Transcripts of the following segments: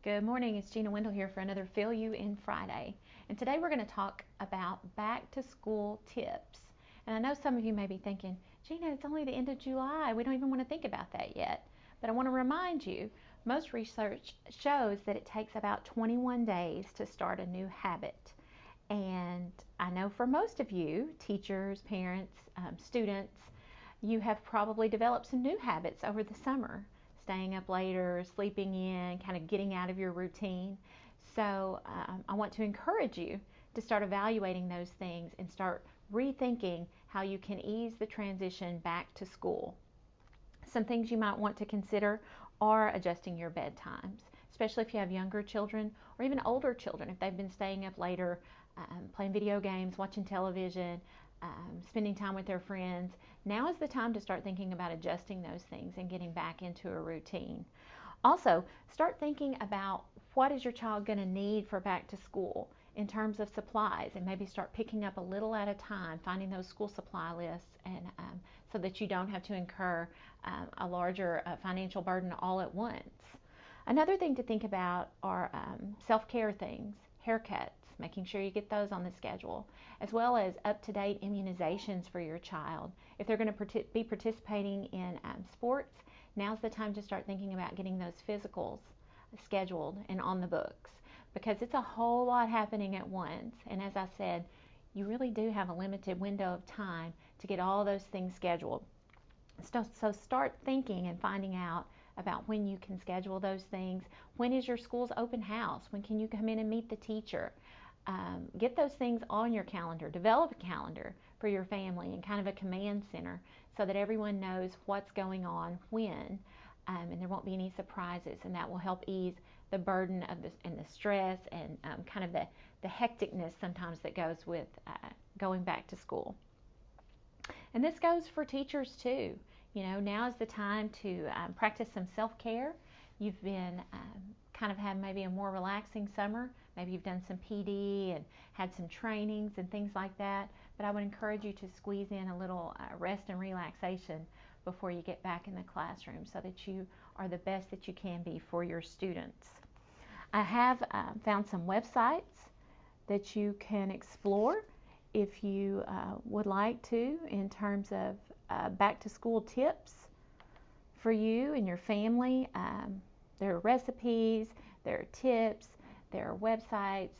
Good morning, it's Gina Wendell here for another Fill You In Friday. And today we're going to talk about back to school tips. And I know some of you may be thinking, Gina, it's only the end of July. We don't even want to think about that yet. But I want to remind you, most research shows that it takes about 21 days to start a new habit. And I know for most of you, teachers, parents, students, you have probably developed some new habits over the summer, staying up later, sleeping in, kind of getting out of your routine. So I want to encourage you to start evaluating those things and start rethinking how you can ease the transition back to school. Some things you might want to consider are adjusting your bedtimes, especially if you have younger children or even older children, if they've been staying up later, playing video games, watching television, spending time with their friends. Now is the time to start thinking about adjusting those things and getting back into a routine. Also, start thinking about what is your child going to need for back to school in terms of supplies, and maybe start picking up a little at a time, finding those school supply lists, and so that you don't have to incur a larger financial burden all at once. Another thing to think about are self-care things, haircuts, making sure you get those on the schedule, as well as up-to-date immunizations for your child. If they're going to be participating in sports, now's the time to start thinking about getting those physicals scheduled and on the books, because it's a whole lot happening at once. And as I said, you really do have a limited window of time to get all those things scheduled. So start thinking and finding out about when you can schedule those things. When is your school's open house? When can you come in and meet the teacher? Get those things on your calendar. Develop a calendar for your family and kind of a command center so that everyone knows what's going on when, and there won't be any surprises, and that will help ease the burden of this and the stress and kind of the hecticness sometimes that goes with going back to school. And this goes for teachers too. You know, now is the time to practice some self-care. You've been kind of had maybe a more relaxing summer. Maybe you've done some PD and had some trainings and things like that. But I would encourage you to squeeze in a little rest and relaxation before you get back in the classroom so that you are the best that you can be for your students. I have found some websites that you can explore if you would like to, in terms of back to school tips for you and your family. There are recipes, there are tips, there are websites,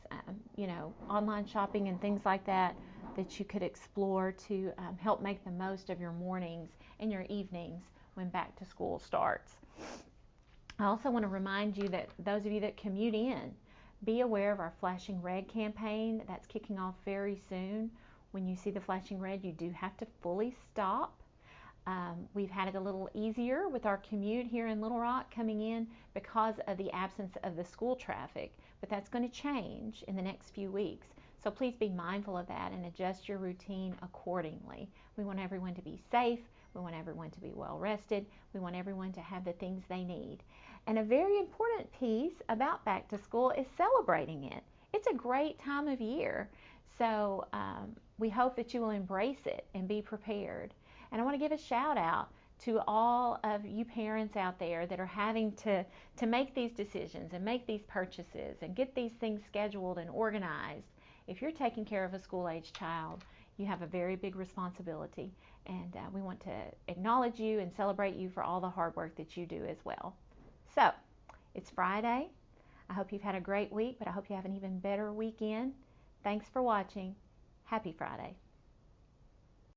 online shopping and things like that that you could explore to help make the most of your mornings and your evenings when back to school starts. I also want to remind you that those of you that commute in, be aware of our Flashing Red campaign that's kicking off very soon. When you see the flashing red, you do have to fully stop. We've had it a little easier with our commute here in Little Rock coming in because of the absence of the school traffic, but that's going to change in the next few weeks. So please be mindful of that and adjust your routine accordingly. We want everyone to be safe. We want everyone to be well rested. We want everyone to have the things they need. And a very important piece about back to school is celebrating it. It's a great time of year. So we hope that you will embrace it and be prepared. And I want to give a shout out to all of you parents out there that are having to make these decisions and make these purchases and get these things scheduled and organized. If you're taking care of a school-age child, you have a very big responsibility, and we want to acknowledge you and celebrate you for all the hard work that you do as well. So, it's Friday. I hope you've had a great week, but I hope you have an even better weekend. Thanks for watching. Happy Friday.